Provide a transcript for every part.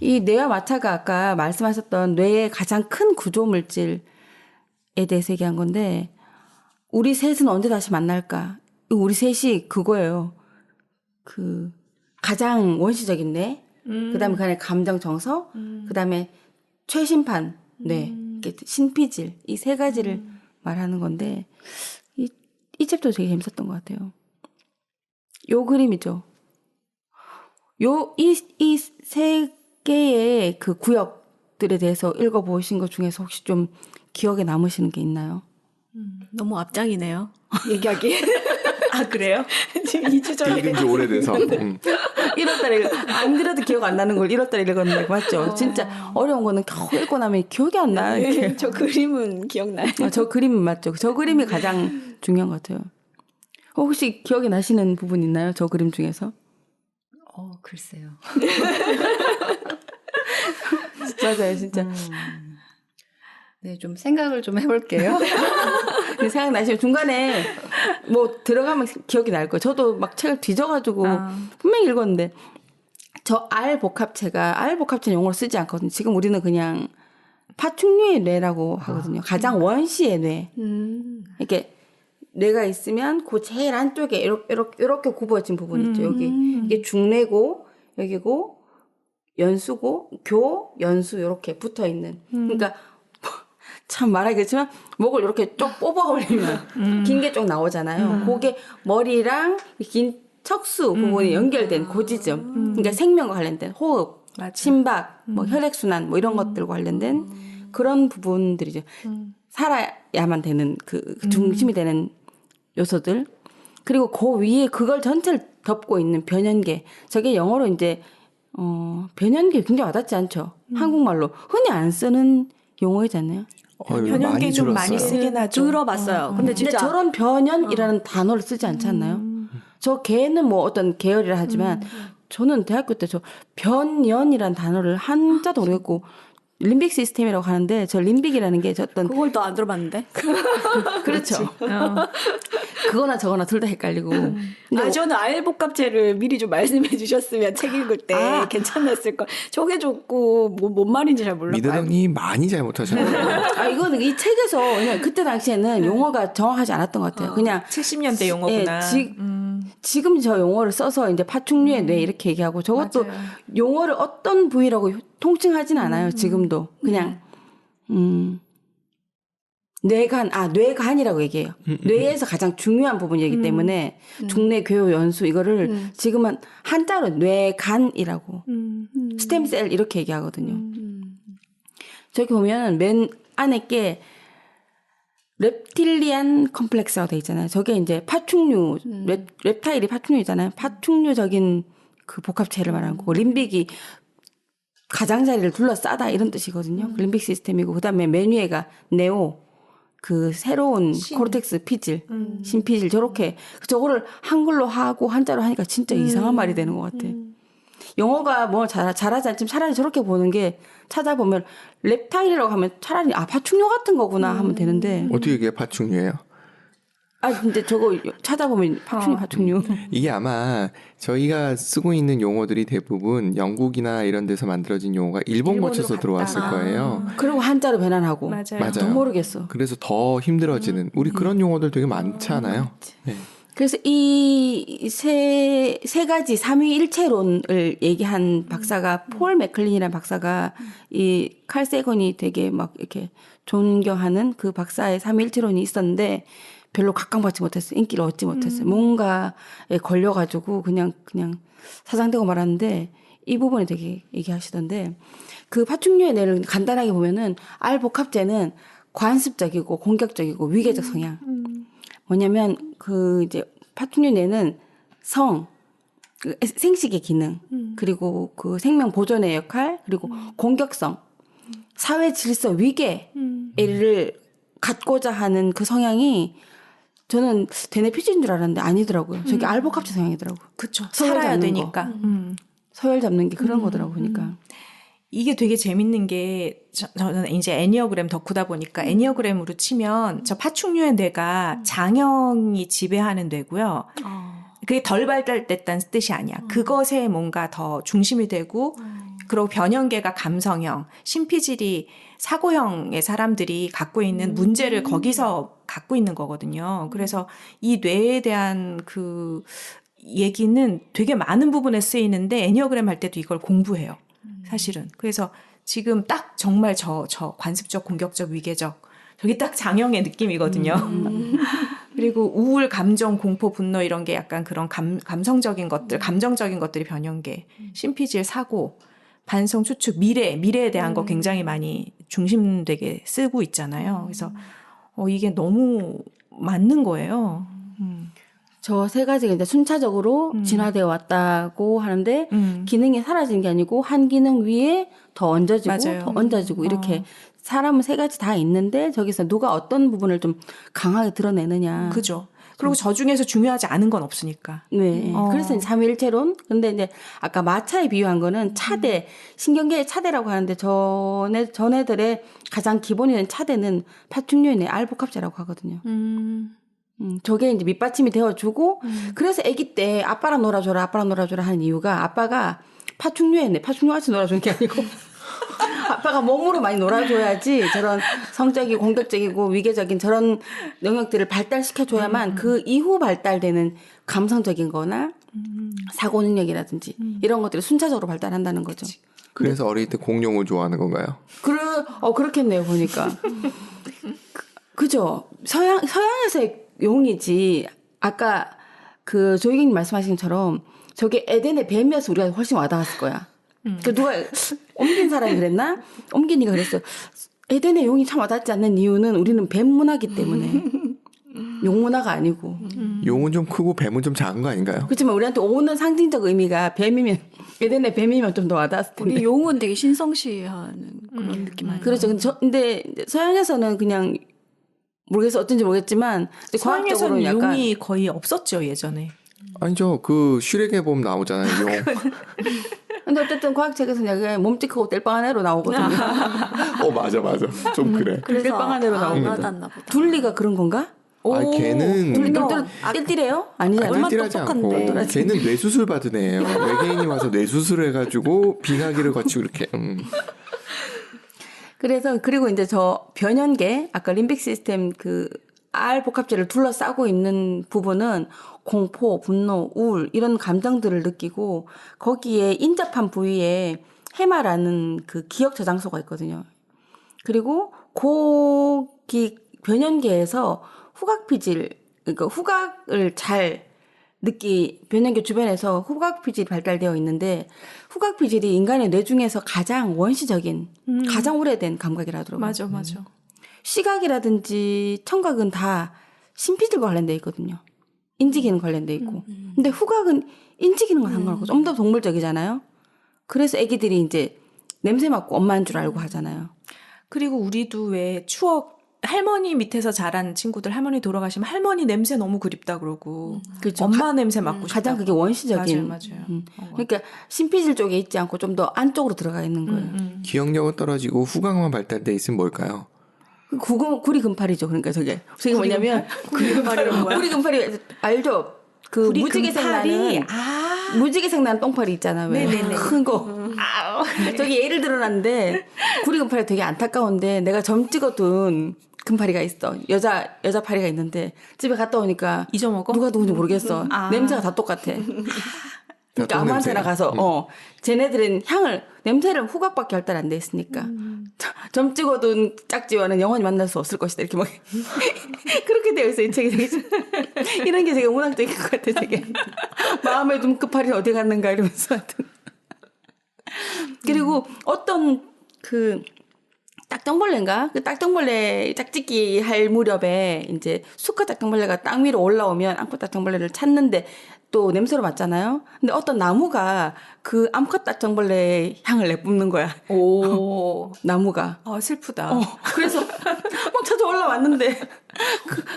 이 뇌와 마차가 아까 말씀하셨던 뇌의 가장 큰 구조 물질에 대해서 얘기한 건데 우리 셋은 언제 다시 만날까? 우리 셋이 그거예요. 그 가장 원시적인 뇌, 그다음에 그 안에 감정 정서, 그다음에 최신판 뇌, 신피질 이 세 가지를 말하는 건데 이 챕터 되게 재밌었던 것 같아요. 요 그림이죠. 이 세 개의 그 구역들에 대해서 읽어보신 것 중에서 혹시 좀 기억에 남으시는 게 있나요? 너무 앞장이네요. 얘기하기. 아, 그래요? 지금 2주 전에. 읽은 지 오래돼서. 1월달에 안 그래도 기억 안 나는 걸 1월달에 읽었는데 맞죠? 진짜 어려운 거는 겨우 읽고 나면 기억이 안 나. 이렇게. 저 그림은 기억나요. 저 그림은 맞죠? 저 그림이 가장 중요한 것 같아요. 혹시 기억이 나시는 부분 있나요? 저 그림 중에서? 글쎄요. 맞아요, 진짜. 네, 좀 생각을 좀 해볼게요. 생각나시면 중간에 뭐 들어가면 기억이 날 거예요. 저도 막 책을 뒤져가지고 분명히 읽었는데 저 R 복합체는 용어로 쓰지 않거든요. 지금 우리는 그냥 파충류의 뇌라고 하거든요. 가장 원시의 뇌. 이렇게 뇌가 있으면 그 제일 안쪽에 이렇게 굽어진 부분 있죠. 여기 이게 중뇌고 여기고 연수고 연수 이렇게 붙어 있는. 그러니까 참 말하기 그렇지만 목을 이렇게 쭉 뽑아올리면 긴 게 쭉 나오잖아요. 그게 머리랑 긴 척수 부분이 연결된 그 지점. 그러니까 생명과 관련된 호흡, 맞아. 심박, 뭐 혈액순환 뭐 이런 것들과 관련된 그런 부분들이죠. 살아야만 되는 그 중심이 되는 요소들. 그리고 그 위에 그걸 전체를 덮고 있는 변연계. 저게 영어로 이제 변연계 굉장히 와닿지 않죠. 한국말로 흔히 안 쓰는 용어이잖아요. 변연계 좀 많이 쓰긴 하죠. 들어봤어요. 근데 진짜 저런 변연이라는 단어를 쓰지 않지 않나요? 저 개는 뭐 어떤 계열이라 하지만 저는 대학교 때 저 변연이라는 단어를 한자도 모르겠고 림빅 시스템이라고 하는데 저 림빅이라는 게 어떤 그걸 또 안 들어봤는데. 그렇죠. 그거나 저거나 둘 다 헷갈리고. 저는 알복합체를 미리 좀 말씀해 주셨으면 책 읽을 때 괜찮았을 걸. 저게 좋고 뭔 말인지 잘 몰랐어요. 미드덕이 많이 잘못하셨네요. 이거는 이 책에서 그냥 그때 당시에는 용어가 정확하지 않았던 것 같아요. 그냥 70년대 용어구나. 지금 저 용어를 써서 이제 파충류의 뇌 이렇게 얘기하고 저것도 맞아요. 용어를 어떤 부위라고 통칭하진 않아요. 지금도 그냥 뇌간이라고 얘기해요. 뇌에서 가장 중요한 부분이기 때문에 중뇌 교요 연수 이거를 지금은 한자로 뇌간이라고 스템셀 이렇게 얘기하거든요. 저기 보면 맨 안에 게 reptilian 컴플렉스라고 돼 있잖아요. 저게 이제 파충류, 랩타일이 파충류잖아요. 파충류적인 그 복합체를 말하는 거고, 림빅이 가장자리를 둘러싸다 이런 뜻이거든요. 림빅 시스템이고, 그 다음에 맨 위에가 네오, 그 새로운 코르텍스 피질, 신피질, 저거를 한글로 하고 한자로 하니까 진짜 이상한 말이 되는 것 같아. 영어가 뭐 잘하지 않지만 차라리 저렇게 보는 게 찾아보면 랩타일이라고 하면 차라리 파충류 같은 거구나 하면 되는데 어떻게 이게 파충류예요? 근데 저거 찾아보면 파충류. 이게 아마 저희가 쓰고 있는 용어들이 대부분 영국이나 이런 데서 만들어진 용어가 일본 거쳐서 들어왔을 거예요. 그리고 한자로 변환하고. 맞아요. 더 모르겠어. 그래서 더 힘들어지는 우리 그런 용어들 되게 많잖아요. 네. 그래서 이 세 가지 삼위일체론을 얘기한 박사가 폴 맥클린이라는 박사가 이 칼 세건이 되게 막 이렇게 존경하는 그 박사의 삼위일체론이 있었는데 별로 각광받지 못했어요. 인기를 얻지 못했어요. 뭔가에 걸려가지고 그냥 사장되고 말았는데 이 부분에 되게 얘기하시던데 그 파충류의 뇌를 간단하게 보면은 R 복합제는 관습적이고 공격적이고 위계적 성향. 뭐냐면 그 이제 파충류 뇌는 그 생식의 기능 그리고 그 생명 보존의 역할 그리고 공격성 사회 질서 위계를 갖고자 하는 그 성향이 저는 대뇌 피지인 줄 알았는데 아니더라고요. 저게 알복합체 성향이더라고요. 그쵸. 서열 살아야 잡는 되니까. 서열 잡는 게 그런 거더라고 보니까. 이게 되게 재밌는 게 저는 이제 애니어그램 덕후다 보니까 애니어그램으로 치면 저 파충류의 뇌가 장형이 지배하는 뇌고요. 그게 덜 발달됐다는 뜻이 아니야. 그것에 뭔가 더 중심이 되고 그리고 변형계가 감성형, 신피질이 사고형의 사람들이 갖고 있는 문제를 거기서 갖고 있는 거거든요. 그래서 이 뇌에 대한 그 얘기는 되게 많은 부분에 쓰이는데 애니어그램 할 때도 이걸 공부해요. 사실은. 그래서 지금 딱 정말 저 관습적, 공격적, 위계적 저게 딱 장형의 느낌이거든요. 그리고 우울, 감정, 공포, 분노 이런 게 약간 그런 감성적인 것들, 감정적인 것들이 변형계, 신피질, 사고, 반성, 추측, 미래에 대한 거 굉장히 많이 중심되게 쓰고 있잖아요. 그래서 이게 너무 맞는 거예요. 저 세 가지가 이제 순차적으로 진화되어 왔다고 하는데 기능이 사라진 게 아니고 한 기능 위에 더 얹어지고 맞아요. 더 얹어지고 이렇게 사람은 세 가지 다 있는데 저기서 누가 어떤 부분을 좀 강하게 드러내느냐. 그죠. 그리고 저 중에서 중요하지 않은 건 없으니까. 네. 그래서 이제 삼위일체론. 근데 이제 아까 마차에 비유한 거는 차대, 신경계의 차대라고 하는데 전애들의 가장 기본이 된 차대는 파충류인의 R복합체라고 하거든요. 저게 이제 밑받침이 되어주고 그래서 아기 때 아빠랑 놀아줘라 하는 이유가 아빠가 파충류였네. 파충류같이 놀아주는 게 아니고 아빠가 몸으로 많이 놀아줘야지 저런 성적이고 공격적이고 위계적인 저런 영역들을 발달시켜줘야만 그 이후 발달되는 감성적인 거나 사고 능력이라든지 이런 것들이 순차적으로 발달한다는 거죠. 그래서 어릴 때 공룡을 좋아하는 건가요? 그렇겠네요, 보니까. 그죠? 서양에서의 용이지. 아까 그 조이경님 말씀하신 것처럼 저게 에덴의 뱀이어서 우리가 훨씬 와닿았을 거야. 그 누가 옮긴 사람이 그랬나? 옮기니까 그랬어. 에덴의 용이 참 와닿지 않는 이유는 우리는 뱀 문화기 때문에. 용 문화가 아니고. 용은 좀 크고 뱀은 좀 작은 거 아닌가요? 그렇지만 우리한테 오는 상징적 의미가 뱀이면 에덴의 뱀이면 좀 더 와닿았을 텐데. 우리 용은 되게 신성시하는 그런 느낌 아니에요? 그렇죠. 근데 서양에서는 그냥 모르겠어 어쩐지 모르겠지만 과학적으로는 서양에서는 약간 용이 거의 없었죠 예전에. 아니죠. 그 슈렉에 보면 나오잖아요. 용. 근데 어쨌든 과학책에서는 약간 몸찍하고 뗄빵한 애로 나오거든요. 맞아. 좀 그래. 그래서 뗄빵한 애로 안 나오거든. 와닿나 보다. 둘리가 그런 건가? 걔는 둘리 띨띨해요? 아니잖아요. 띨띨하지 않고 똑똑한데. 걔는 뇌수술 받은 애예요. 외계인이 와서 뇌수술을 해가지고 빙하기를 거치고 이렇게. 그래서 그리고 이제 저 변연계 아까 림빅 시스템 그 R 복합체를 둘러싸고 있는 부분은 공포, 분노, 우울 이런 감정들을 느끼고 거기에 인접한 부위에 해마라는 그 기억 저장소가 있거든요. 그리고 고기 변연계에서 후각피질 그러니까 후각을 잘 변연계 주변에서 후각피질이 발달되어 있는데 후각피질이 인간의 뇌 중에서 가장 원시적인 가장 오래된 감각이라 하더라고요. 맞아. 시각이라든지 청각은 다 신피질과 관련돼 있거든요. 인지기능 관련돼 있고. 근데 후각은 인지기능과 상관없고 좀 더 동물적이잖아요. 그래서 애기들이 이제 냄새 맡고 엄마인 줄 알고 하잖아요. 그리고 우리도 왜 추억 할머니 밑에서 자란 친구들 할머니 돌아가시면 할머니 냄새 너무 그립다 그러고 그렇죠. 엄마 냄새 맡고 싶다. 가장 그게 원시적인. 맞아요. 그러니까 신피질 쪽에 있지 않고 좀 더 안쪽으로 들어가 있는 거예요. 기억력은 떨어지고 후각만 발달돼 있으면 뭘까요? 구리 금팔이죠. 그러니까 저게 뭐냐면 구리 금팔이란 뭐야? 구리 금팔이 알죠? 그 구리 무지개색 금팔이? 나는 무지개색 나는 똥파리 있잖아. 왜? 네네네. 큰 거. 저기 예를 들어놨는데 구리 금팔이 되게 안타까운데 내가 점 찍어둔 금파리가 있어. 여자 파리가 있는데 집에 갔다 오니까 잊어먹어? 누가 누군지 모르겠어. 냄새가 다 똑같아. 그러니까 아무한테나 가서 쟤네들은 냄새를 후각밖에 할달 안 돼 있으니까 점 찍어둔 짝지와는 영원히 만날 수 없을 것이다 이렇게 막 그렇게 되어 있어 이 책이 되게 이런 게 되게 문학적인 것 같아 되게 마음에 좀 급하리 어디 갔는가 이러면서 하여튼 그리고 어떤 그 딱정벌레인가? 그 딱정벌레 짝짓기 할 무렵에 이제 수컷 딱정벌레가 땅 위로 올라오면 암컷 딱정벌레를 찾는데 또 냄새로 맡잖아요. 근데 어떤 나무가 그 암컷 딱정벌레의 향을 내뿜는 거야. 오. 나무가. 슬프다. 그래서 막 찾아 올라왔는데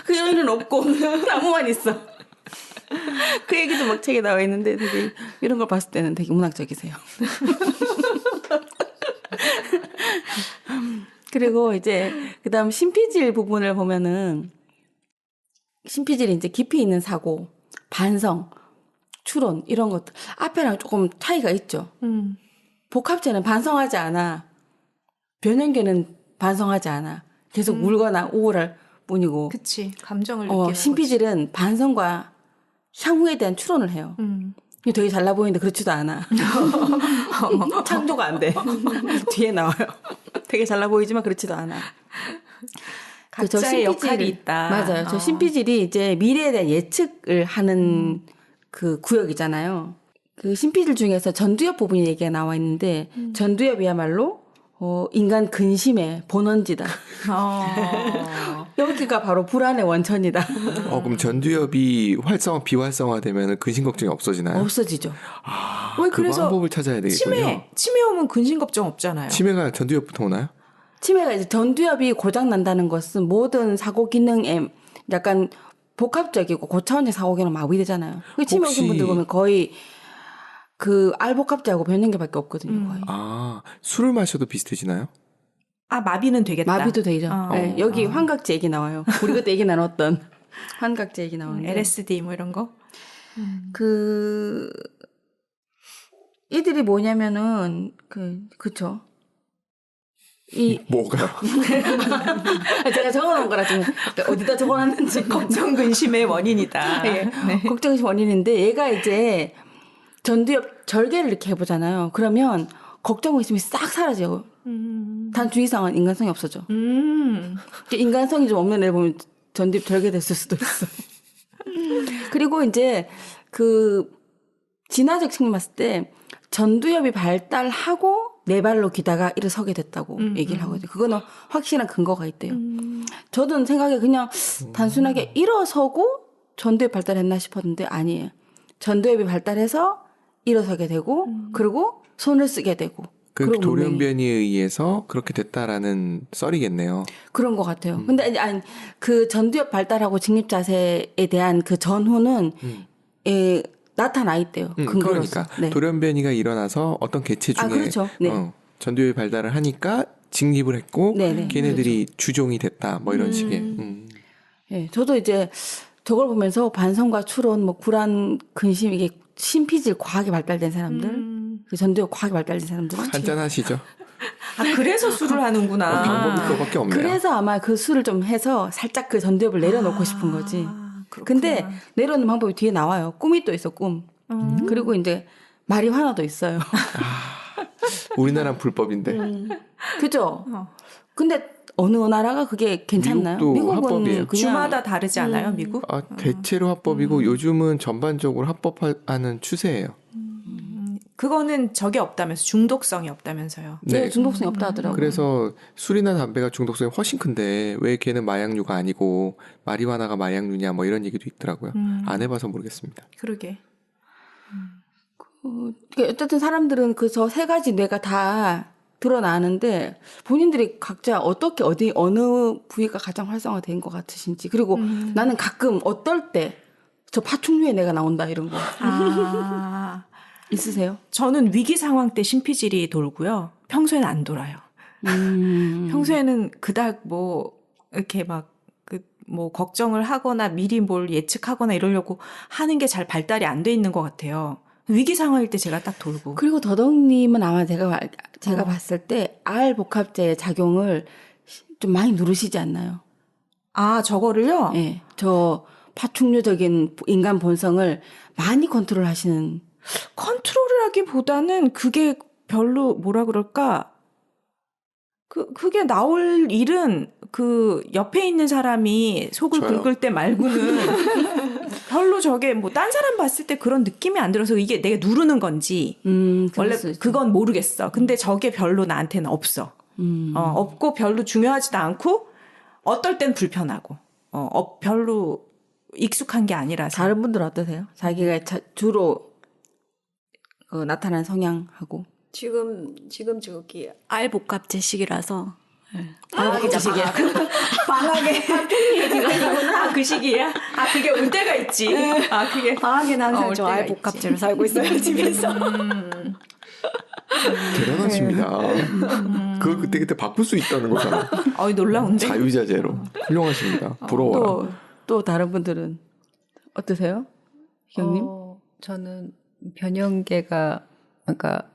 그 여인은 없고 나무만 있어. 그 얘기도 막 책에 나와 있는데 되게 이런 걸 봤을 때는 되게 문학적이세요. 그리고 이제 그다음 신피질 부분을 보면은 신피질이 이제 깊이 있는 사고, 반성, 추론 이런 것들 앞에랑 조금 차이가 있죠. 복합체는 반성하지 않아. 변형계는 반성하지 않아. 계속 울거나 우울할 뿐이고. 그치. 감정을 느끼는 거지. 신피질은 반성과 향후에 대한 추론을 해요. 이거 되게 잘나 보이는데 그렇지도 않아. 창조가 안 돼. 뒤에 나와요. 되게 잘나 보이지만 그렇지도 않아. 각자의 역할이 있다. 맞아요. 저 신피질이 이제 미래에 대한 예측을 하는 그 구역이잖아요. 그 신피질 중에서 전두엽 부분이 얘기가 나와 있는데 전두엽이야말로 인간 근심의 본원지다. 여기가 바로 불안의 원천이다. 그럼 전두엽이 비활성화되면 근심 걱정이 없어지나요? 없어지죠. 왜 그 그래서 방법을 찾아야 되겠군요. 치매 오면 근심 걱정 없잖아요. 치매가 전두엽부터 오나요? 치매가 이제 전두엽이 고장 난다는 것은 모든 사고 기능에 약간 복합적이고 고차원적 사고 기능 마비되잖아요. 그 치매 오신 분들 보면 거의 그 알복합제하고 변형계밖에 없거든요. 거의. 술을 마셔도 비슷해지나요? 마비는 되겠다. 마비도 되죠. 네, 여기 환각제 얘기 나와요. 우리 그때 얘기 나눴던 환각제 얘기 나오는데. LSD 뭐 이런 거? 이들이 뭐냐면은 그쵸. 뭐가요? 제가 적어놓은 거라 좀 어디다 적어놨는지 걱정 근심의 원인이다. 예, 걱정이 원인인데 얘가 이제 전두엽 절개를 이렇게 해보잖아요. 그러면 걱정 의심이 싹 사라져요. 단 주의사항은 인간성이 없어져. 인간성이 좀 없는 애를 보면 전두엽 절개됐을 수도 있어. 그리고 이제 진화적 측면 봤을 때 전두엽이 발달하고 네 발로 기다가 일어서게 됐다고 얘기를 하거든요. 그거는 확실한 근거가 있대요. 저도 생각에 그냥 단순하게 일어서고 전두엽 발달했나 싶었는데 아니에요. 전두엽이 발달해서 일어서게 되고 그리고 손을 쓰게 되고 그리고 돌연변이에 의해서 그렇게 됐다라는 썰이겠네요. 그런 것 같아요. 근데 아니 그 전두엽 발달하고 직립자세에 대한 그 전후는 나타나 있대요. 근거로서. 그러니까 네. 돌연변이가 일어나서 어떤 개체 중에 그렇죠. 네. 전두엽이 발달을 하니까 직립을 했고 네네. 걔네들이 주종이 됐다 뭐 이런 식의. 예, 저도 이제 저걸 보면서 반성과 추론, 뭐 불안, 근심 이게 신피질 과하게 발달된 사람들, 그 전두엽 과하게 발달된 사람들. 한잔 하시죠. 그래서 술을 하는구나. 방법이 그거밖에 없네요. 그래서 아마 그 술을 좀 해서 살짝 그 전두엽을 내려놓고 싶은 거지. 그렇구나. 근데 내려놓는 방법이 뒤에 나와요. 꿈이 또 있어, 꿈. 그리고 이제 마리화나도 있어요. 우리나라는 불법인데. 그죠? 근데 어느 나라가 그게 괜찮나요? 미국도 미국은 합법이에요. 그냥 주마다 다르지 않아요, 미국? 대체로 합법이고 요즘은 전반적으로 합법화하는 추세예요. 그거는 적이 없다면서 중독성이 없다면서요. 네, 중독성이 없다 하더라고요. 그래서 술이나 담배가 중독성이 훨씬 큰데 왜 걔는 마약류가 아니고 마리화나가 마약류냐 뭐 이런 얘기도 있더라고요. 안 해봐서 모르겠습니다. 그러게. 어쨌든 사람들은 그 저 세 가지 뇌가 다 드러나는데 본인들이 각자 어떻게 어느 부위가 가장 활성화된 것 같으신지 그리고 나는 가끔 어떨 때 저 파충류의 뇌가 나온다 이런 거 있으세요? 저는 위기 상황 때 심피질이 돌고요. 평소에는 안 돌아요. 평소에는 그닥 뭐 이렇게 막 뭐 걱정을 하거나 미리 뭘 예측하거나 이러려고 하는 게 잘 발달이 안 돼 있는 것 같아요. 위기 상황일 때 제가 딱 돌고. 그리고 더덕님은 아마 제가 봤을 때 R 복합제의 작용을 좀 많이 누르시지 않나요? 저거를요? 네, 저 파충류적인 인간 본성을 많이 컨트롤하시는. 컨트롤이라기보다는 그게 별로 뭐라 그럴까? 그게 나올 일은 그 옆에 있는 사람이 속을 저요. 긁을 때 말고는 별로 저게 뭐 딴 사람 봤을 때 그런 느낌이 안 들어서 이게 내가 누르는 건지 원래 그건 모르겠어. 근데 저게 별로 나한테는 없어. 없고 별로 중요하지도 않고 어떨 땐 불편하고 별로 익숙한 게 아니라서. 다른 분들은 어떠세요? 자기가 주로 나타나는 성향하고. 지금 저기 알복합제 시기라서 방학이자 방학. 방학에 그 시기야? 그게 올 때가 있지. 그게 방학에는 항상 올 저 때가 알복합제로 살고 있어요 집에서. 대단하십니다. 그걸 그때 바꿀 수 있다는 거잖아. 놀라운데. 자유자재로. 훌륭하십니다. 부러워요. 또 다른 분들은 어떠세요? 형님? 저는 변형계가 그러니까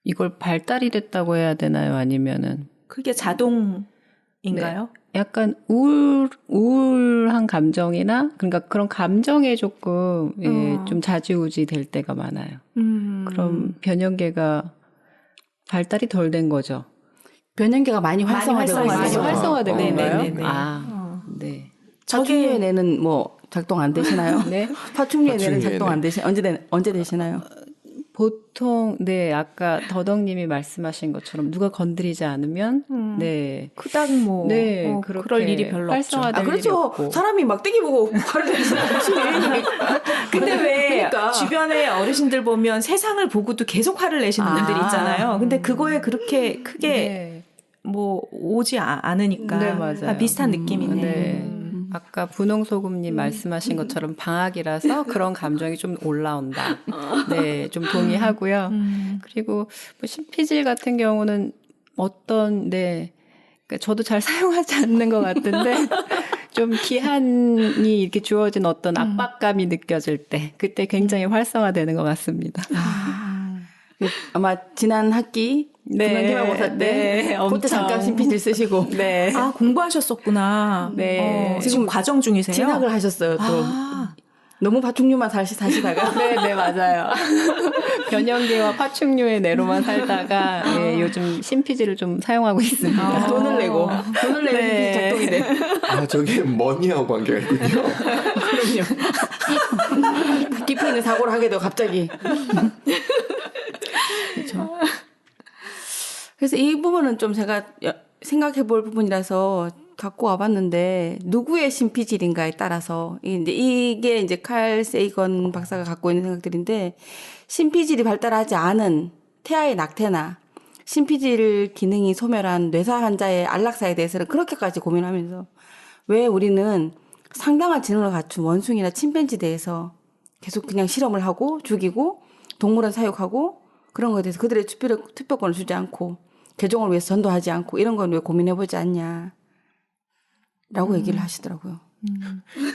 이걸 발달이 됐다고 해야 되나요? 아니면은 그게 자동인가요? 약간 우울한 감정이나 그러니까 그런 감정에 조금 좀 좌지우지 될 때가 많아요. 그럼 변형계가 발달이 덜 된 거죠. 변형계가 많이 활성화되고 활성화되고 있어서. 많이 활성화된 네, 건가요? 네, 네, 네. 네. 파충류의 뇌는 뭐 작동 안 되시나요? 네. 파충류의 뇌는 파충류의 작동 안 되시 언제 되시나요? 보통 아까 더덕님이 말씀하신 것처럼 누가 건드리지 않으면 그닥 뭐 네, 그럴 일이 별로 없죠. 활성화될 일이 그렇죠. 없고. 사람이 막대기 보고 화를 내시는 거지. 근데 왜 그러니까. 주변에 어르신들 보면 세상을 보고도 계속 화를 내시는 분들이 있잖아요. 근데 그거에 그렇게 크게 네. 뭐 오지 않으니까 네, 맞아요. 비슷한 느낌이네. 네. 아까 분홍소금님 말씀하신 것처럼 방학이라서 그런 감정이 좀 올라온다. 네, 좀 동의하고요. 그리고 뭐 신피질 같은 경우는 그러니까 저도 잘 사용하지 않는 것 같은데 좀 기한이 이렇게 주어진 어떤 압박감이 느껴질 때 그때 굉장히 활성화되는 것 같습니다. 아마 지난 학기 기말고사 때 그때 잠깐 신피질 쓰시고 네. 아 공부하셨었구나. 네. 지금 과정 중이세요? 진학을 하셨어요. 또 너무 파충류만 사시다가 네, 맞아요. 변형계와 파충류의 내로만 살다가 요즘 신피지를 좀 사용하고 있습니다. 돈을 내고 네. 작동이 돼. 아, 저게 머니하고 관계가 있군요. 그럼요. 깊이 있는 사고를 하게 되고 갑자기. 그렇죠. 그래서 이 부분은 좀 제가 생각해 볼 부분이라서 갖고 와봤는데 누구의 신피질인가에 따라서 이게 이제 칼 세이건 박사가 갖고 있는 생각들인데 신피질이 발달하지 않은 태아의 낙태나 신피질 기능이 소멸한 뇌사 환자의 안락사에 대해서는 그렇게까지 고민하면서 왜 우리는 상당한 지능을 갖춘 원숭이나 침팬지에 대해서 계속 그냥 실험을 하고 죽이고 동물원 사육하고 그런 거에 대해서 그들의 투표권을 주지 않고 개종을 위해서 전도하지 않고 이런 건 왜 고민해보지 않냐 라고 얘기를 하시더라고요.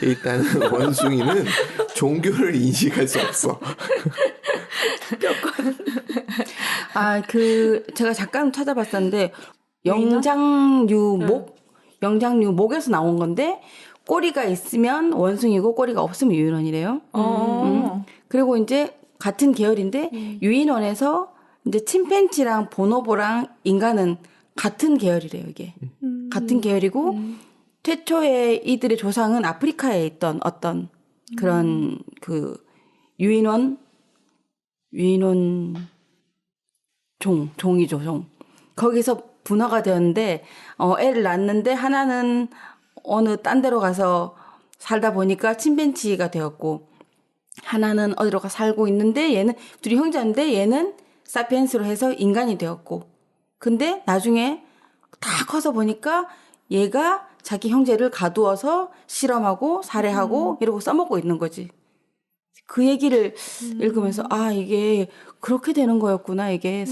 일단은 원숭이는 종교를 인식할 수 없어. 제가 잠깐 찾아봤었는데 영장류목에서 나온 건데 꼬리가 있으면 원숭이고 꼬리가 없으면 유인원이래요. 그리고 이제 같은 계열인데 유인원에서 이제 침팬지랑 보노보랑 인간은 같은 계열이래요, 이게. 같은 계열이고 최초의 이들의 조상은 아프리카에 있던 어떤 그런 유인원 종이죠, 종. 거기서 분화가 되었는데 애를 낳았는데 하나는 어느 딴 데로 가서 살다 보니까 침팬지가 되었고 하나는 어디로 가 살고 있는데 얘는 둘이 형제인데 얘는 사피엔스로 해서 인간이 되었고 근데 나중에 다 커서 보니까 얘가 자기 형제를 가두어서 실험하고 살해하고 이러고 써먹고 있는 거지. 그 얘기를 읽으면서 이게 그렇게 되는 거였구나. 이게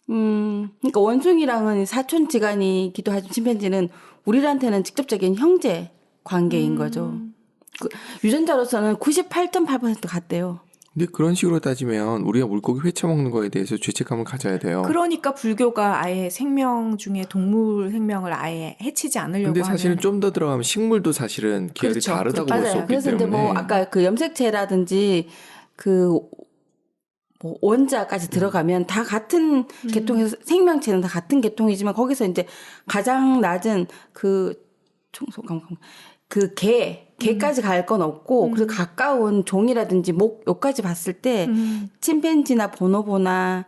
그러니까 원숭이랑은 사촌지간이기도 하지만 침팬지는 우리한테는 직접적인 형제 관계인 거죠. 유전자로서는 98.8% 같대요. 근데 그런 식으로 따지면 우리가 물고기 회쳐 먹는 거에 대해서 죄책감을 가져야 돼요. 그러니까 불교가 아예 생명 중에 동물 생명을 아예 해치지 않으려고 근데 사실은 하는. 좀 더 들어가면 식물도 사실은 계열이 그렇죠. 다르다고 볼 수 맞아요. 없기 그래서 이제 때문에. 아까 그 염색체라든지 원자까지 들어가면 다 같은 계통에서 생명체는 다 같은 계통이지만 거기서 이제 가장 낮은 개까지 갈 건 없고 그래서 가까운 종이라든지 요까지 봤을 때 침팬지나 보노보나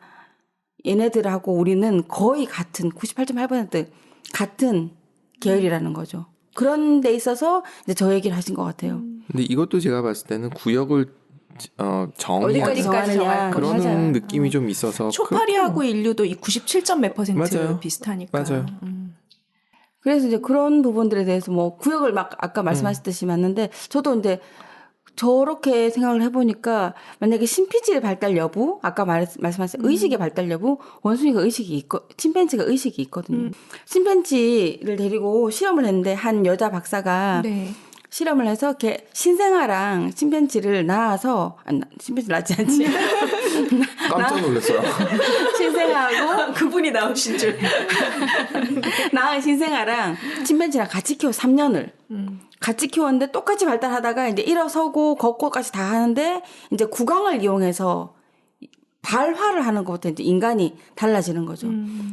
얘네들하고 우리는 거의 같은 98.8% 같은 계열이라는 거죠. 그런 데 있어서 이제 저 얘기를 하신 것 같아요. 근데 이것도 제가 봤을 때는 구역을 어디까지 정하느냐 그런 맞아요. 느낌이 좀 있어서 초파리하고 인류도 이 97점 몇 % 맞아요. 비슷하니까. 맞아요. 그래서 이제 그런 부분들에 대해서 구역을 막 아까 말씀하셨듯이 맞는데 저도 이제 저렇게 생각을 해보니까 만약에 신피질 발달 여부 아까 말씀하신 의식의 발달 여부 원숭이가 의식이 있고 침팬지가 의식이 있거든요. 침팬지를 데리고 실험을 했는데 한 여자 박사가 네. 실험을 해서 신생아랑 침팬지를 낳아서 침팬지 낳지 않지. 깜짝 놀랐어요. 신생아하고 그분이 나오신 줄. 낳은 신생아랑 침팬지랑 같이 키워 3년을. 같이 키웠는데 똑같이 발달하다가 이제 일어서고 걷고까지 다 하는데 이제 구강을 이용해서 발화를 하는 것부터 이제 인간이 달라지는 거죠.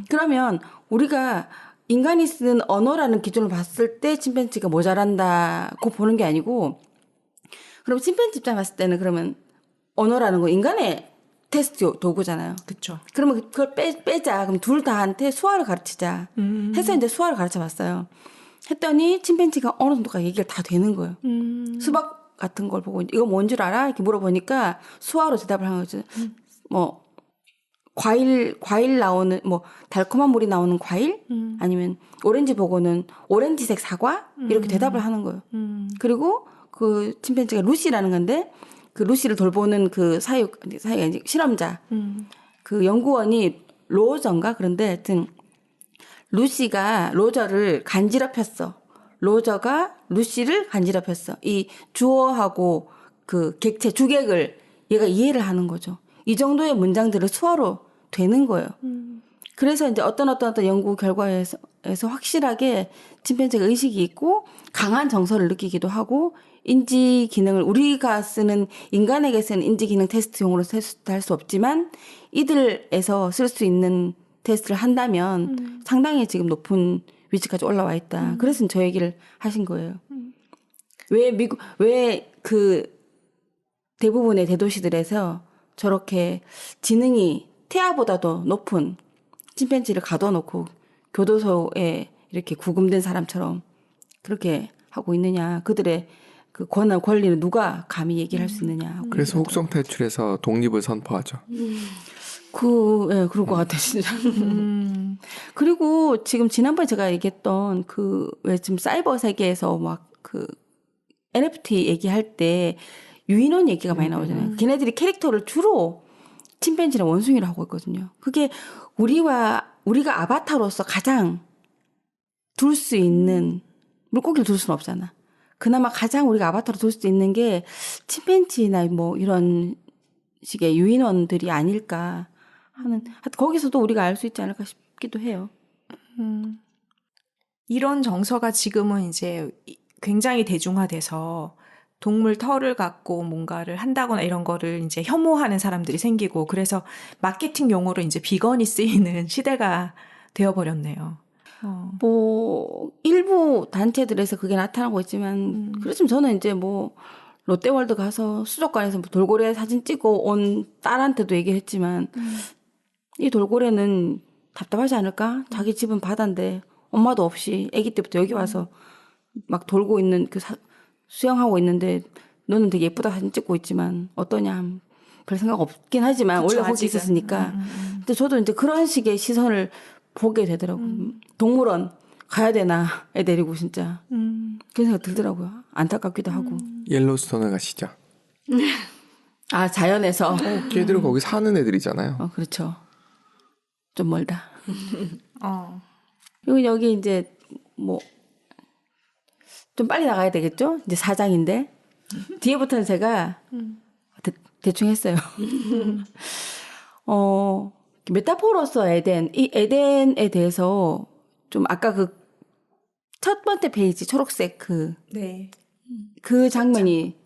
그러면 우리가 인간이 쓰는 언어라는 기준을 봤을 때 침팬지가 모자란다고 보는 게 아니고, 그럼 침팬지 입장 봤을 때는 그러면 언어라는 거 인간의 테스트 도구잖아요. 그렇죠. 그러면 그걸 빼자. 그럼 둘 다한테 수화를 가르치자. 해서 이제 수화를 가르쳐 봤어요. 했더니 침팬지가 어느 정도까지 얘기가 다 되는 거예요. 수박 같은 걸 보고 이거 뭔 줄 알아? 이렇게 물어보니까 수화로 대답을 하는 거죠. 뭐 과일 나오는 뭐 달콤한 물이 나오는 과일 아니면 오렌지 보고는 오렌지색 사과 이렇게 대답을 하는 거예요. 그리고 그 침팬지가 루시라는 건데 그 루시를 돌보는 그 사육 이제 실험자 그 연구원이 로저인가 그런데 하여튼 루시가 로저를 간지럽혔어. 로저가 루시를 간지럽혔어. 이 주어하고 그 객체 주객을 얘가 이해를 하는 거죠. 이 정도의 문장들을 수어로 되는 거예요. 그래서 이제 어떤 연구 결과에서 확실하게 침팬지가 의식이 있고 강한 정서를 느끼기도 하고 인지 기능을 우리가 쓰는 인간에게 쓰는 인지 기능 테스트용으로 테스트할 수 없지만 이들에서 쓸 수 있는 테스트를 한다면 상당히 지금 높은 위치까지 올라와 있다. 그래서 저 얘기를 하신 거예요. 왜 그 대부분의 대도시들에서 저렇게 지능이 태아보다도 높은 침팬지를 가둬놓고 교도소에 이렇게 구금된 사람처럼 그렇게 하고 있느냐. 그들의 그 권리는 누가 감히 얘기를 할 수 있느냐. 그래서 혹성 탈출해서 독립을 선포하죠. 그럴 것 같아, 진짜. 그리고 지금 지난번에 제가 얘기했던 왜 지금 사이버 세계에서 막 NFT 얘기할 때 유인원 얘기가 많이 나오잖아요. 걔네들이 캐릭터를 주로 침팬지랑 원숭이를 하고 있거든요. 그게 우리가 아바타로서 가장 둘 수 있는, 물고기를 둘 수는 없잖아. 그나마 가장 우리가 아바타로 둘 수 있는 게 침팬지나 뭐 이런 식의 유인원들이 아닐까 하는, 거기서도 우리가 알 수 있지 않을까 싶기도 해요. 이런 정서가 지금은 이제 굉장히 대중화돼서 동물 털을 갖고 뭔가를 한다거나 이런 거를 이제 혐오하는 사람들이 생기고 그래서 마케팅 용어로 이제 비건이 쓰이는 시대가 되어버렸네요. 뭐 일부 단체들에서 그게 나타나고 있지만 그렇지만 저는 이제 뭐 롯데월드 가서 수족관에서 뭐 돌고래 사진 찍고 온 딸한테도 얘기했지만 이 돌고래는 답답하지 않을까? 자기 집은 바다인데 엄마도 없이 아기 때부터 여기 와서 막 돌고 있는 수영하고 있는데 너는 되게 예쁘다 사진 찍고 있지만 어떠냐? 별 생각 없긴 하지만 그쵸, 원래 거기 아직은. 있었으니까. 근데 저도 이제 그런 식의 시선을 보게 되더라고요. 동물원 가야 되나 애 데리고 진짜. 그런 생각 들더라고요. 안타깝기도 하고. 옐로스톤을 가시죠. 아 자연에서. 걔들은 거기 사는 애들이잖아요. 그렇죠. 좀 멀다. 어. 여기 이제 뭐 좀 빨리 나가야 되겠죠? 이제 4장인데 뒤에부터는 제가 대충 했어요. 메타포로서 에덴, 이 에덴에 대해서 좀 아까 그 첫 번째 페이지 초록색 네. 그 장면이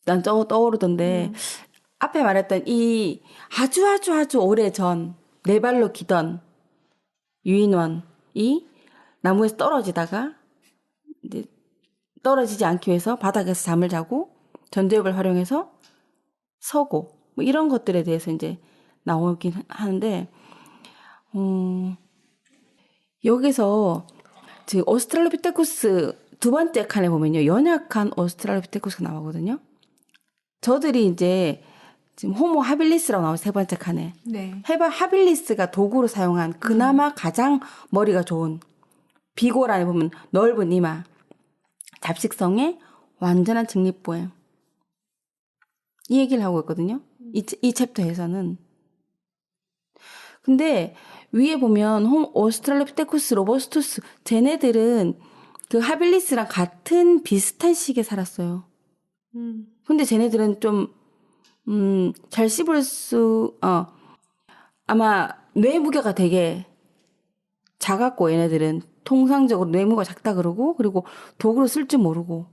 난 떠오르던데 앞에 말했던 이 아주 오래전 네 발로 기던 유인원이 나무에서 떨어지다가 이제 떨어지지 않기 위해서 바닥에서 잠을 자고 전두엽을 활용해서 서고 뭐 이런 것들에 대해서 이제 나오긴 하는데 여기서 지금 오스트랄로피테쿠스 두 번째 칸에 보면요 연약한 오스트랄로피테쿠스가 나오거든요. 저들이 이제 지금 호모 하빌리스라고 나오죠 세 번째 칸에. 네. 하빌리스가 도구로 사용한 그나마 가장 머리가 좋은 비골 안에 보면 넓은 이마, 잡식성의 완전한 직립보행. 이 얘기를 하고 있거든요. 이 챕터에서는. 근데 위에 보면 오스트랄로피테쿠스, 로버스투스 쟤네들은 그 하빌리스랑 같은 비슷한 시기에 살았어요. 근데 쟤네들은 좀, 잘 씹을 아마 뇌무게가 되게 작았고, 얘네들은 통상적으로 뇌무가 작다 그러고, 그리고 도구를 쓸 줄 모르고.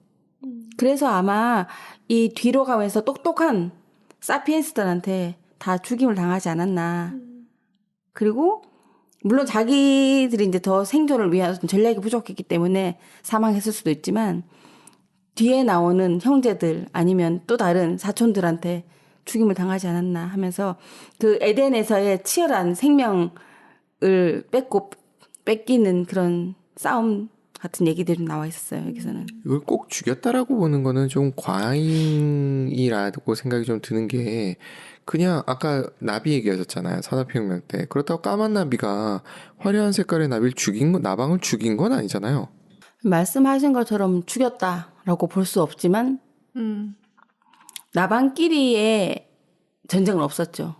그래서 아마 이 뒤로 가면서 똑똑한 사피엔스들한테 다 죽임을 당하지 않았나. 그리고 물론 자기들이 이제 더 생존을 위한 전략이 부족했기 때문에 사망했을 수도 있지만 뒤에 나오는 형제들 아니면 또 다른 사촌들한테 죽임을 당하지 않았나 하면서 그 에덴에서의 치열한 생명을 뺏기는 그런 싸움 같은 얘기들이 좀 나와 있었어요. 여기서는. 이걸 꼭 죽였다라고 보는 거는 좀 과잉이라고 생각이 좀 드는 게 그냥 아까 나비 얘기하셨잖아요. 산업혁명 때. 그렇다고 까만 나비가 화려한 색깔의 나비를 나방을 죽인 건 아니잖아요. 말씀하신 것처럼 죽였다라고 볼 수 없지만 나방끼리의 전쟁은 없었죠.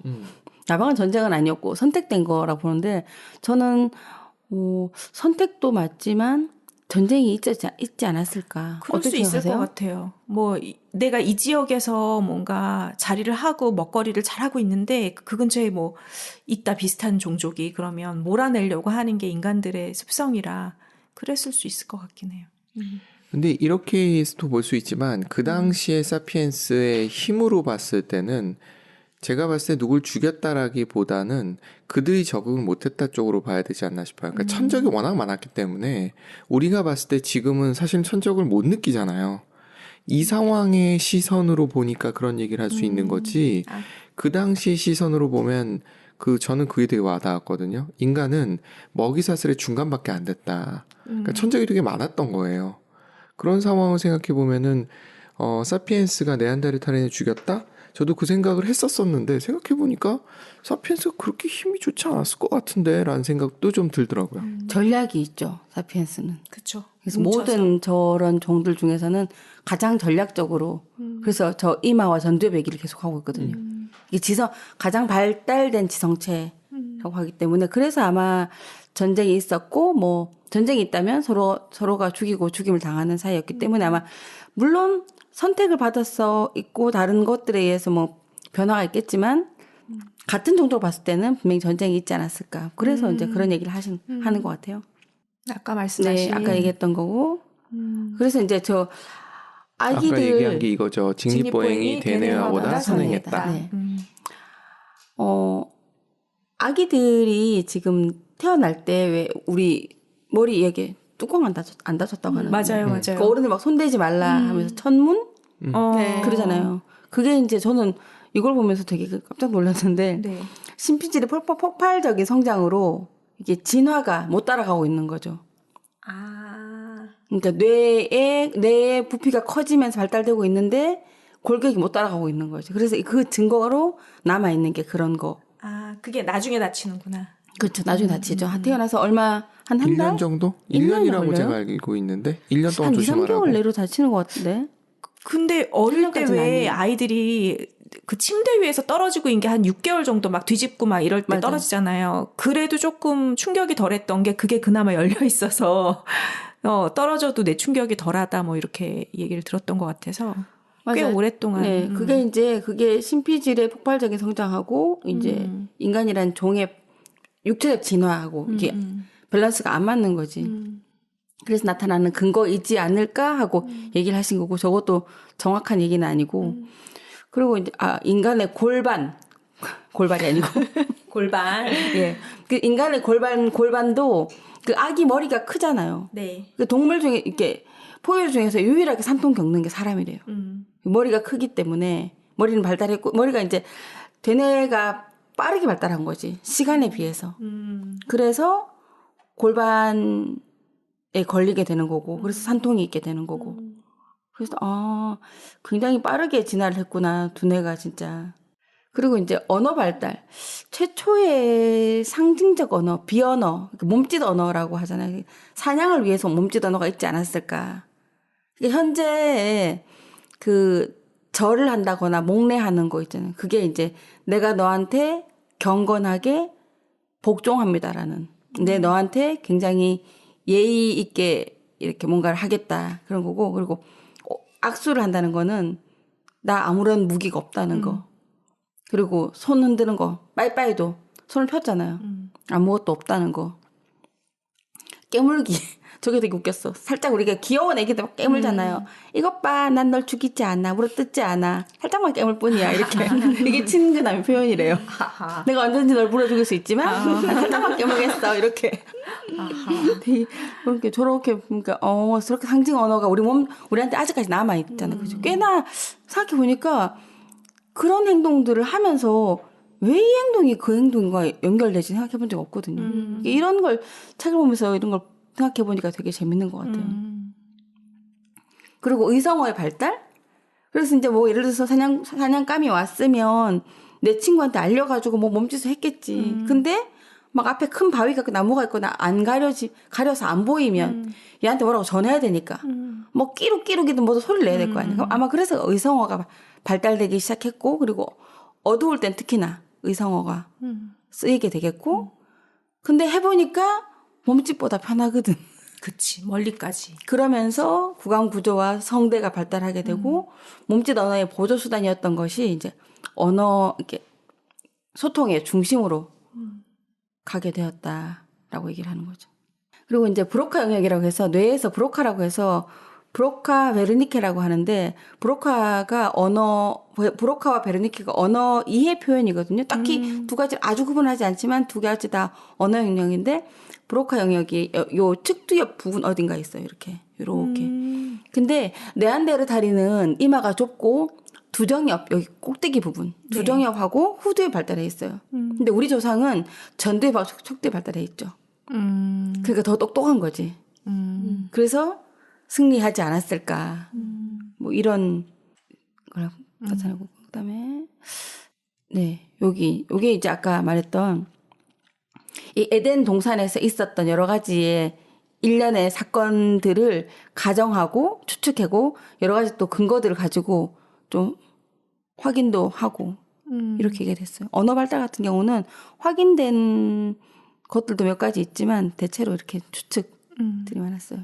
나방은 전쟁은 아니었고 선택된 거라고 보는데 저는 선택도 맞지만 전쟁이 있지 않았을까? 그럴 수 어떻게 있을 생각하세요? 것 같아요. 뭐 내가 이 지역에서 뭔가 자리를 하고 먹거리를 잘하고 있는데 그 근처에 뭐 있다 비슷한 종족이 그러면 몰아내려고 하는 게 인간들의 습성이라 그랬을 수 있을 것 같긴 해요. 근데 이렇게도 볼 수 있지만 그 당시에 사피엔스의 힘으로 봤을 때는 제가 봤을 때 누굴 죽였다라기보다는 그들이 적응을 못했다 쪽으로 봐야 되지 않나 싶어요. 그러니까 천적이 워낙 많았기 때문에 우리가 봤을 때 지금은 사실 천적을 못 느끼잖아요. 이 상황의 시선으로 보니까 그런 얘기를 할 수 있는 거지. 그 당시 시선으로 보면 저는 그게 되게 와닿았거든요. 인간은 먹이사슬의 중간밖에 안 됐다. 그러니까 천적이 되게 많았던 거예요. 그런 상황을 생각해 보면은 사피엔스가 네안데르탈인을 죽였다? 저도 그 생각을 했었었는데 생각해보니까 사피엔스가 그렇게 힘이 좋지 않았을 것 같은데 라는 생각도 좀 들더라고요. 전략이 있죠. 사피엔스는. 그렇죠. 그래서 모든 저런 종들 중에서는 가장 전략적으로 그래서 저 이마와 전두엽 얘기를 계속 하고 있거든요. 이게 가장 발달된 지성체라고 하기 때문에 그래서 아마 전쟁이 있었고 뭐 전쟁이 있다면 서로가 죽이고 죽임을 당하는 사이였기 때문에 아마 물론 선택을 받아서 있고 다른 것들에 의해서 뭐 변화가 있겠지만 같은 정도로 봤을 때는 분명히 전쟁이 있지 않았을까. 그래서 이제 그런 얘기를 하는 것 같아요. 아까 말씀하신 네, 아까 얘기했던 거고. 그래서 이제 저 아까 얘기한 게 이거죠. 직립보행이 대뇌화보다 선행했다. 네. 아기들이 지금 태어날 때 왜 우리 머리 여기 뚜껑 안 닫혔다고 하는 맞아요, 맞아요. 그 어른들 막 손대지 말라 하면서 천문 네. 그러잖아요. 그게 이제 저는 이걸 보면서 되게 깜짝 놀랐는데 네. 신피질의 폭발적인 성장으로 이게 진화가 못 따라가고 있는 거죠. 그러니까 뇌의 부피가 커지면서 발달되고 있는데 골격이 못 따라가고 있는 거죠. 그래서 그 증거로 남아 있는 게 그런 거. 그게 나중에 다치는구나. 그렇죠. 나중에 다치죠. 태어나서 한 달? 1년 정도? 1년이라고 걸려요? 제가 알고 있는데 1년 동안 한 2, 3개월 조심하라고. 내로 다치는 것 같은데. 근데 어릴 때 1년까지는 왜 아니에요. 아이들이 그 침대 위에서 떨어지고 있는 게 한 6개월 정도 막 뒤집고 막 이럴 때 맞아. 떨어지잖아요. 그래도 조금 충격이 덜했던 게 그게 그나마 열려 있어서 떨어져도 내 충격이 덜하다 뭐 이렇게 얘기를 들었던 것 같아서 꽤 맞아요. 오랫동안. 네, 그게 신피질의 폭발적인 성장하고 이제 인간이란 종의 육체적 진화하고 이게 밸런스가 안 맞는 거지. 그래서 나타나는 근거이지 않을까 하고 얘기를 하신 거고 저것도 정확한 얘기는 아니고 그리고 이제 인간의 골반이 아니고 골반. 예, 그 인간의 골반도 그 아기 머리가 크잖아요. 네. 그 동물 중에 이렇게 포유류 중에서 유일하게 산통 겪는 게 사람이래요. 머리가 크기 때문에 머리는 발달했고 머리가 이제 대뇌가 빠르게 발달한 거지 시간에 비해서. 그래서 골반에 걸리게 되는 거고 그래서 산통이 있게 되는 거고. 그래서 굉장히 빠르게 진화를 했구나 두뇌가 진짜. 그리고 이제 언어 발달 최초의 상징적 언어 비언어 몸짓 언어라고 하잖아요. 사냥을 위해서 몸짓 언어가 있지 않았을까. 현재 그 절을 한다거나 목례하는 거 있잖아요. 그게 이제 내가 너한테 경건하게 복종합니다라는. 근데 너한테 굉장히 예의 있게 이렇게 뭔가를 하겠다 그런 거고 그리고 악수를 한다는 거는 나 아무런 무기가 없다는 거 그리고 손 흔드는 거 빠이빠이도 손을 폈잖아요. 아무것도 없다는 거 깨물기 저게 되게 웃겼어. 살짝 우리가 귀여운 애기들 막 깨물잖아요. 이것 봐, 난 널 죽이지 않아, 물어뜯지 않아. 살짝만 깨물 뿐이야. 이렇게 이게 친근함의 표현이래요. 내가 언제든지 널 물어 죽일 수 있지만 난 살짝만 깨물겠어. 이렇게. 되게 그렇게 저렇게 그러니까 저렇게 상징 언어가 우리한테 아직까지 남아 있잖아요. 그죠? 꽤나 생각해 보니까 그런 행동들을 하면서 왜 이 행동이 그 행동과 연결되지 생각해 본 적 없거든요. 이런 걸 책을 보면서 이런 걸 생각해 보니까 되게 재밌는 것 같아요. 그리고 의성어의 발달? 그래서 이제 뭐 예를 들어서 사냥감이 왔으면 내 친구한테 알려가지고 뭐 몸짓을 했겠지. 근데 막 앞에 큰 바위가 있고 나무가 있거나 안 가려서 안 보이면 얘한테 뭐라고 전해야 되니까. 뭐 끼룩끼룩이든 뭐든 소리를 내야 될 거 아니에요. 아마 그래서 의성어가 발달되기 시작했고 그리고 어두울 땐 특히나 의성어가 쓰이게 되겠고 근데 해보니까 몸짓보다 편하거든. 그치, 멀리까지. 그러면서 구강 구조와 성대가 발달하게 되고 몸짓 언어의 보조 수단이었던 것이 이제 언어 이렇게 소통의 중심으로 가게 되었다라고 얘기를 하는 거죠. 그리고 이제 브로카 영역이라고 해서 뇌에서 브로카라고 해서 브로카 베르니케라고 하는데 브로카와 베르니케가 언어 이해 표현이거든요. 딱히 두 가지 아주 구분하지 않지만 두 가지 다 언어 영역인데 브로카 영역이 요 측두엽 부분 어딘가 있어요. 이렇게. 근데 네안데르탈인은 이마가 좁고 두정엽 여기 꼭대기 부분 두정엽하고 후두에 발달해 있어요. 근데 우리 조상은 전두엽하고 척두에 발달해 있죠. 그러니까 더 똑똑한 거지. 그래서 승리하지 않았을까. 뭐 이런 걸 나타나고 그다음에 네 요게 이제 아까 말했던 이 에덴 동산에서 있었던 여러 가지의 일련의 사건들을 가정하고 추측하고 여러 가지 또 근거들을 가지고 좀 확인도 하고 이렇게 얘기가 됐어요. 언어 발달 같은 경우는 확인된 것들도 몇 가지 있지만 대체로 이렇게 추측들이 많았어요.